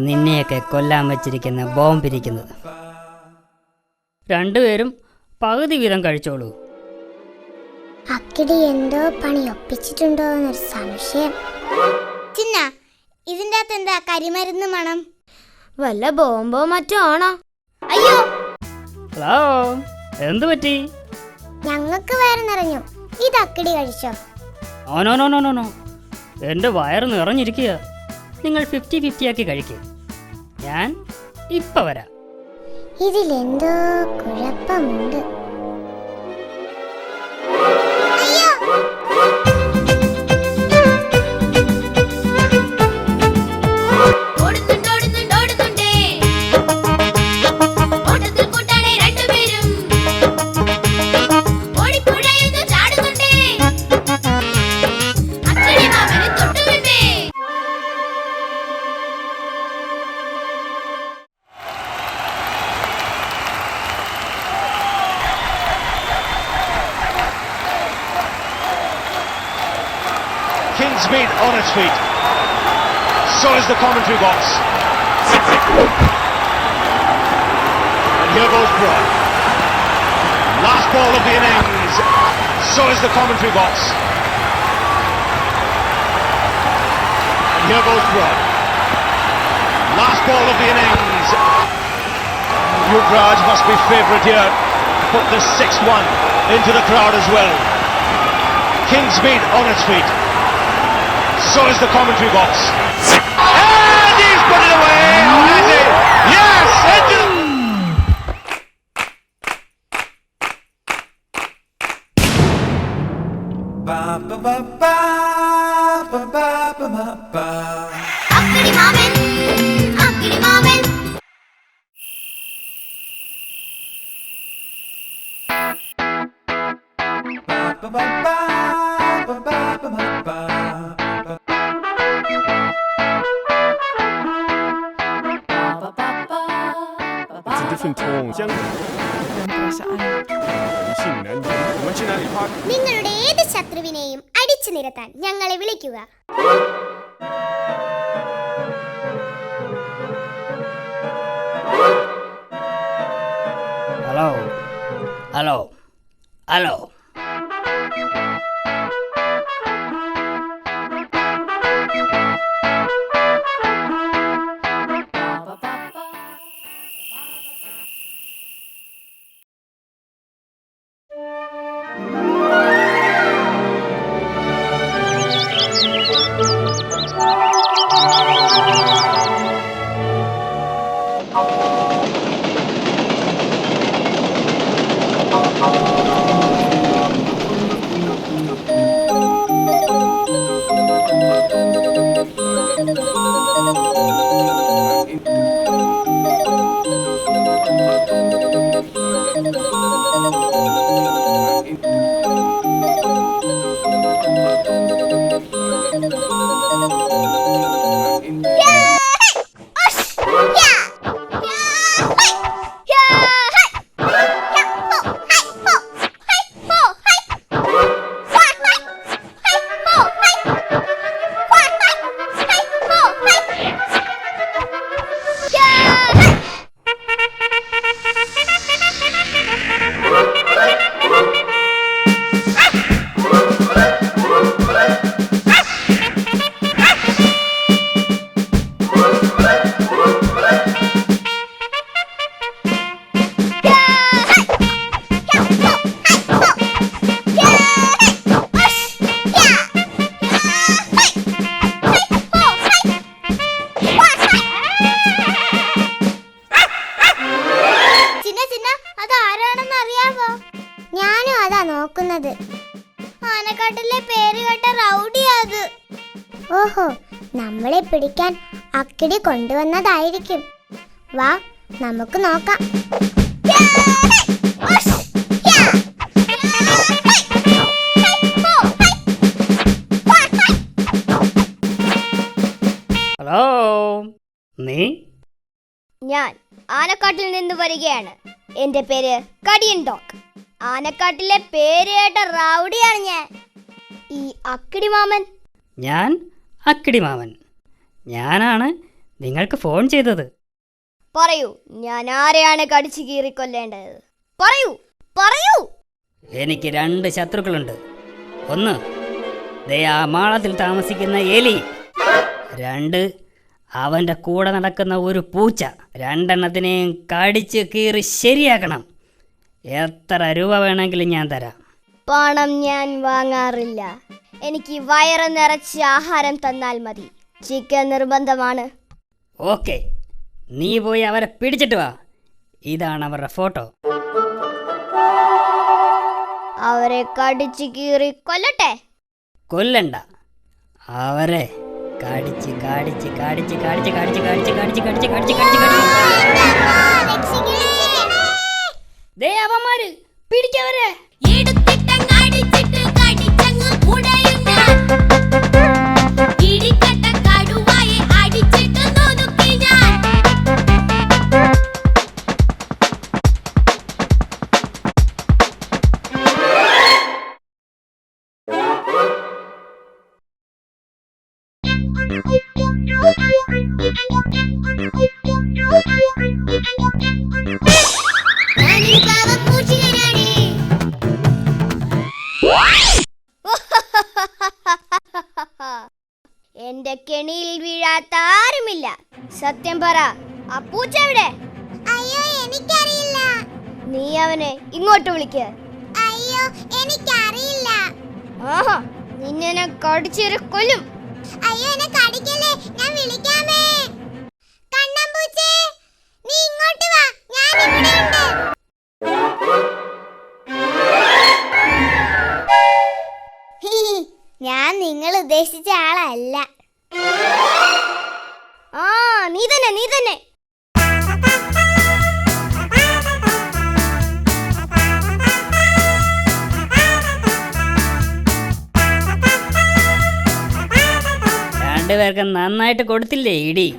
നിന്നെയൊക്കെ കൊല്ലാൻ വച്ചിരിക്കുന്ന ബോംബിരിക്കുന്നത്. രണ്ടുപേരും പകുതി വീതം കഴിച്ചോളൂ. അക്കിടി എന്തോ പണി ഒപ്പിച്ചിട്ടുണ്ടോ എന്നൊരു സംശയം. ചിന്ന, ഇതിൻ്റെ അകത്ത് എന്താ കരിമരുന്ന് മണം? വല്ല ബോംബോ മറ്റോ ആണോ? അയ്യോ, ഹലോ, എന്തു പറ്റി? ഞങ്ങൾക്ക് വയറ് നിറഞ്ഞു. ഇത് അക്കിടി കഴിച്ചോ? നോ, എൻ്റെ വയറ് നിറഞ്ഞിരിക്കുക. നിങ്ങൾ 50-50 ആക്കി കഴിക്കുക. ഞാൻ ഇപ്പം വരാം. ഇതിലെന്തോ കുഴപ്പമുണ്ട്. Kingsmead on its feet. So is the commentary box. And here goes Broad. Last ball of the innings. So is the commentary box. And here goes Broad. Last ball of the innings. Yuvraj must be favourite here. Put the 6-1 into the crowd as well. Kingsmead on its feet. So is the commentary box. And he's put it away! Oh, has he? Yes! Into അക്കിടി മാമൻ, അക്കിടി മാമൻ. നിങ്ങളുടെ ഏത് ശത്രുവിനെയും അടിച്ചു നിരത്താൻ ഞങ്ങളെ വിളിക്കുക. Hello. ഞാനും അതാ നോക്കുന്നത്. ആനക്കാട്ടിലെ പേര് കേട്ട റൗഡിയത്. ഓഹോ, നമ്മളെ പിടിക്കാൻ അക്കിടി കൊണ്ടുവന്നതായിരിക്കും. വാ, നമുക്ക് നോക്കാം. ഹലോ, നീ? ഞാൻ ആനക്കാട്ടിൽ നിന്ന് വരികയാണ്. എന്റെ പേര് കടിയൻ ഡോഗ്. ആനക്കാട്ടിലെ പേര് കേട്ട റൗഡിയാണ് ഞാൻ. ഈ അക്കിടി മാമൻ. ഞാൻ അക്കിടി മാമൻ. ഞാനാണ് നിങ്ങൾക്ക് ഫോൺ ചെയ്തത്. പറയൂ, ഞാൻ ആരെയാണ് കടിച്ചു കീറിക്കൊല്ലേണ്ടത്? പറയൂ പറയൂ. എനിക്ക് 2 ശത്രുക്കളുണ്ട്. ഒന്ന്, ദേ ആ മാളത്തിൽ താമസിക്കുന്ന എലി. 2, അവൻ്റെ കൂടെ നടക്കുന്ന ഒരു പൂച്ച. 2 എണ്ണത്തിനെയും കടിച്ച് കീറി ശരിയാക്കണം. എത്ര രൂപ വേണമെങ്കിലും ഞാൻ തരാം. പണം ഞാൻ വാങ്ങാറില്ല. എനിക്ക് വയറ് നിറച്ച് ആഹാരം തന്നാൽ മതി. ചിക്കൻ നിർബന്ധമാണ്. ഓക്കെ, നീ പോയി അവരെ പിടിച്ചിട്ട് വാ. ഇതാണ് അവരുടെ ഫോട്ടോ. അവരെ കടിച്ചു കീറി കൊല്ലട്ടെ? കൊല്ലണ്ട, അവരെ കടിച്ച് കടിച്ച് കടിച്ച് കടിച്ച് കടിച്ച് കടിച്ച് കടിച്ച് കടിച്ച് കടിച്ച് കടിച്ച് കടിച്ച് ദേ അവന്മാര് പിടിക്കവരെ. എന്റെ കെണിയിൽ വീഴാത്ത ആരുമില്ല. സത്യം പറ, ആ പൂച്ച എവിടെ? അയ്യോ, എനിക്കറിയില്ല. നീ അവനെ ഇങ്ങോട്ട് വിളിക്ക്. അയ്യോ, എനിക്കറിയില്ല. ആഹാ, നിന്നെ ഞാൻ കടിച്ചേറി കൊല്ലും. അയ്യോ, എന്നെ കടിക്കല്ലേ, ഞാൻ വിളിക്കാമേ. കണ്ണമ്പൂച്ചേ, നീ ഇങ്ങോട്ട് വാ, ഞാൻ ഇവിടെയുണ്ട്. ഞാൻ നിങ്ങൾ ഉദ്ദേശിച്ച ആളല്ല. ആ, നീ തന്നെ നീ തന്നെ. രണ്ടുപേർക്കും നന്നായിട്ട് കൊടുത്തില്ലേ ഇടി?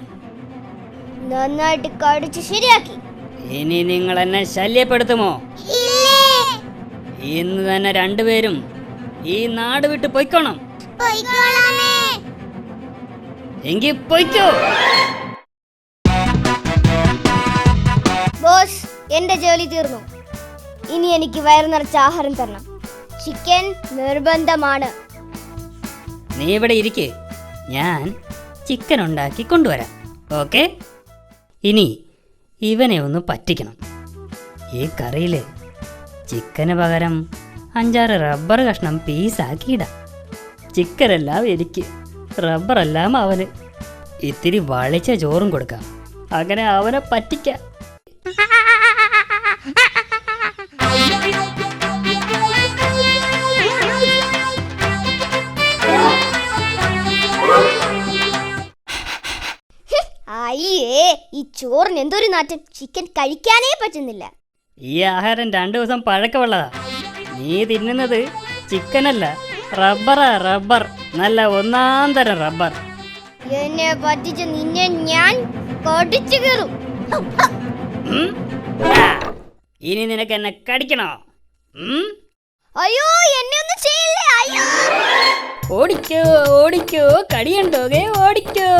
നന്നായിട്ട് കടിച്ച് ശരിയാക്കി. ഇനി നിങ്ങൾ എന്നെ ശല്യപ്പെടുത്തുമോ? ഇന്ന് തന്നെ 2 പേരും ഈ നാട് വിട്ട് പൊയ്ക്കോണം. എങ്കിൽ പൊയ്ക്കോ. ബോസ്, എന്റെ ജോലി തീർന്നു. ഇനി എനിക്ക് വയറ് നിറച്ച ആഹാരം തരണം. ചിക്കൻ നിർബന്ധമാണ്. നീ ഇവിടെ ഇരിക്ക്, ഞാൻ ചിക്കൻ ഉണ്ടാക്കി കൊണ്ടുവരാം. ഓക്കെ? ഇനി ഇവനെ ഒന്ന് പറ്റിക്കണം. ഈ കറിയിൽ ചിക്കന് പകരം 5-6 റബ്ബർ കഷ്ണം പീസാക്കിയിടാം. ചിക്കനെല്ലാം എനിക്ക്, റബ്ബറെല്ലാം അവന്. ഇത്തിരി വളിച്ച ചോറും കൊടുക്കാം. അങ്ങനെ അവനെ പറ്റിക്കാം. അയ്യേ, ഈ ചോറിന് എന്തൊരു നാറ്റം. ചിക്കൻ കഴിക്കാനേ പറ്റുന്നില്ല. ഈ ആഹാരം 2 ദിവസം പഴക്കമുള്ളതാ. നീ തിന്നുന്നത് ചിക്കനല്ല, റബ്ബറാ. റബ്ബർ, നല്ല 1-ാം തരം റബ്ബർ. എന്നെ പറ്റിച്ച് നിന്നെ ഞാൻ കടിച്ചു കീറും. ഇനി നിനക്ക് എന്നെ കടിക്കണോ? അയ്യോ, എന്നെ ഒന്നും ചെയ്യില്ലേ. അയ്യോ, ഓടിക്കോ ഓടിക്കോ, കടിയണ്ടോകെ ഓടിക്കോ.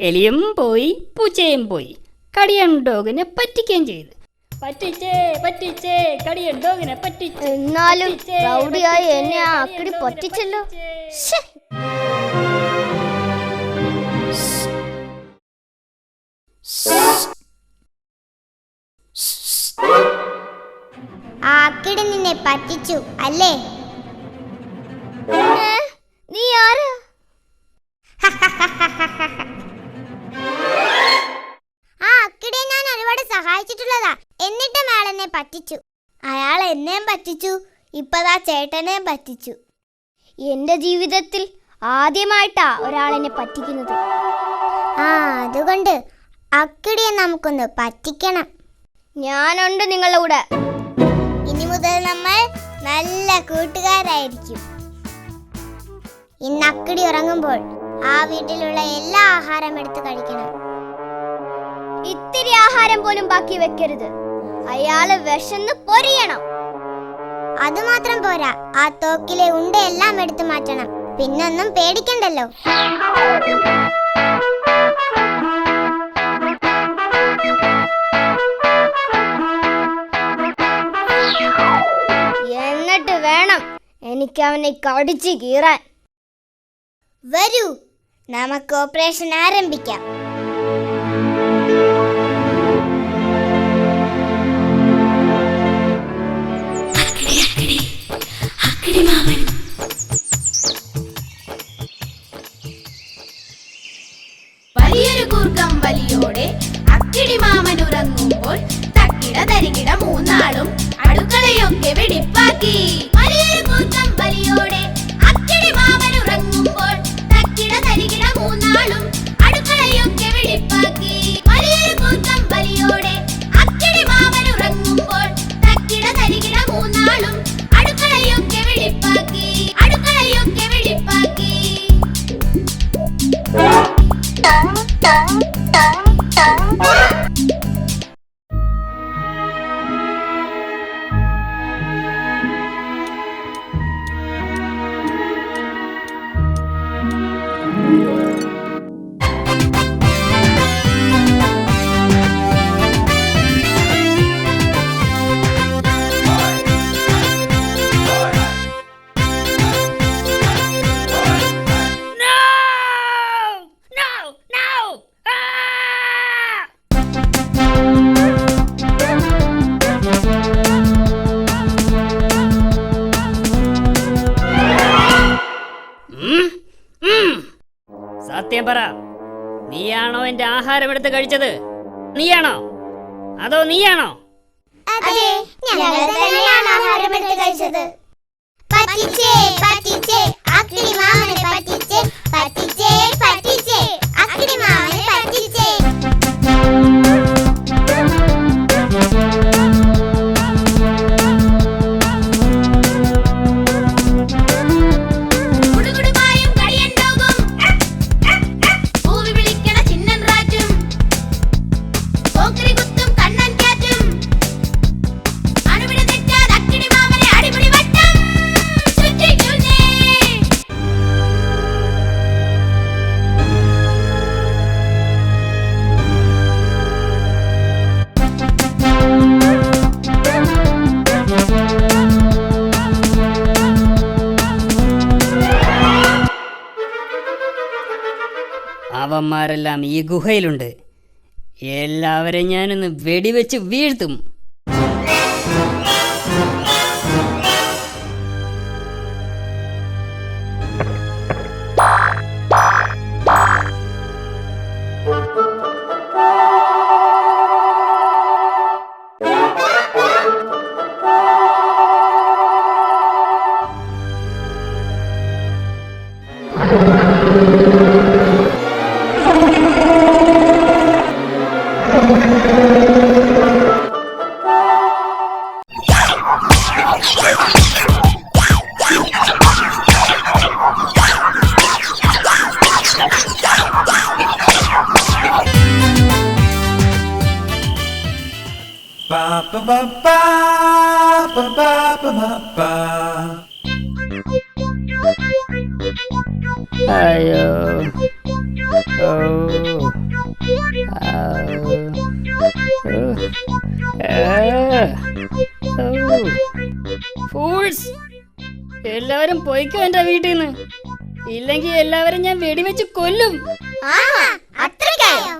എലിയും പോയി, പൂച്ചയും പോയി. കടിയണ്ടോകിനെ പറ്റിക്കുകയും ചെയ്തു. പറ്റിച്ചേ പറ്റിച്ചേ, കടിയണ്ടോകിനെ പറ്റിച്ചു. എന്നാലും റൗഡിയായി എന്നെ ആ അക്കിടി പറ്റിച്ചല്ലോ. ആ അക്കിടി നിന്നെ പറ്റിച്ചു അല്ലേ? നീ ആരാ? ആ അക്കിടിയെ ഞാൻ ഒരുപാട് സഹായിച്ചിട്ടുള്ളതാ. എന്നിട്ടും അയാൾ എന്നെ പറ്റിച്ചു. അയാൾ എന്നെയും പറ്റിച്ചു, ഇപ്പതാ ചേട്ടനെയും പറ്റിച്ചു. എന്റെ ജീവിതത്തിൽ ആദ്യമായിട്ടാ ഒരാളെന്നെ പറ്റിക്കുന്നത്. ആ, അതുകൊണ്ട് അക്കിടിയെ നമുക്കൊന്ന് പറ്റിക്കണം. ഞാനുണ്ട് നിങ്ങളുടെ കൂടെ. ഇനി മുതൽ നമ്മൾ നല്ല കൂട്ടുകാരായിരിക്കും. ഇന്ന് അക്കിടി ഉറങ്ങുമ്പോൾ ആ വീട്ടിലുള്ള എല്ലാ ആഹാരം എടുത്ത് കഴിക്കണം. ഇത്തിരി ആഹാരം പോലും ബാക്കി വെക്കരുത്. അയാള് വിശന്ന് പൊരിയണം. അതുമാത്രം പോരാ, ആ തോക്കിലെ ഉണ്ടയെല്ലാം എടുത്തു മാറ്റണം. പിന്നൊന്നും പേടിക്കണ്ടല്ലോ. എനിക്ക് അവനെ കടിച്ചു കീറാൻ. വരൂ, നമുക്ക് ഓപ്പറേഷൻ ആരംഭിക്കാം. വലിയൊരു കൂർക്കം വലിയോടെ അക്കിടി മാമൻ ഉറങ്ങുമ്പോൾ തക്കിട തരികിട മൂന്നാളും അടുക്കളയൊക്കെ വെടിപ്പാക്കി. വലിയൊരു കൂർക്കം വലിയോടെ അക്കിടി മാമൻ ഉറങ്ങുമ്പോൾ തക്കിട തരികിട മൂന്നാളും അടുക്കളയൊക്കെ വെടിപ്പാക്കി. വലിയൊരു കൂർക്കം വലിയോടെ അക്കിടി മാമൻ ഉറങ്ങുമ്പോൾ തക്കിട തരികിട മൂന്നാളും അടുക്കളയൊക്കെ വെടിപ്പാക്കി. അടുക്കളയൊക്കെ വെടിപ്പാക്കി. സത്യം പറ, നീയാണോ എന്റെ ആഹാരം എടുത്ത് കഴിച്ചത്? നീയാണോ അതോ നീയാണോ? അതെ, ഞങ്ങൾ തന്നെയാണ് ആഹാരം എടുത്ത് കഴിച്ചത്. പറ്റിച്ചേ പറ്റിച്ചേ അക്കിടി മാമനെ പറ്റിച്ചേ, പറ്റിച്ചേ പറ്റിച്ചേ അക്കിടി മാമനെ പറ്റിച്ചേ. കുടുകുടുമായും കടിയൻ ഡോഗും പൂവി വിളിക്കണ ചിന്നൻ റാറ്റും പോക്കിരി കുത്തും കണ്ണൻ ക്യാറ്റും അണുവിട തെറ്റാതെ അക്കിടി മാമനെ അടിപൊളി വട്ടം ചുറ്റിക്കുന്നേ. അവന്മാരെല്ലാം ഈ ഗുഹയിലുണ്ട്. എല്ലാവരെയും ഞാനൊന്ന് വെടിവെച്ച് വീഴ്ത്തും. Ba ba ba ba ba ba ba ba ba. അയ്യോ, ഓ, ഫൂൾസ്, എല്ലാവരും പോയിക്കോ എന്റെ വീട്ടിൽ നിന്ന്. ഇല്ലെങ്കിൽ എല്ലാവരും ഞാൻ വെടിവെച്ച് കൊല്ലും. ആഹാ, അത്രയ്ക്കായോ?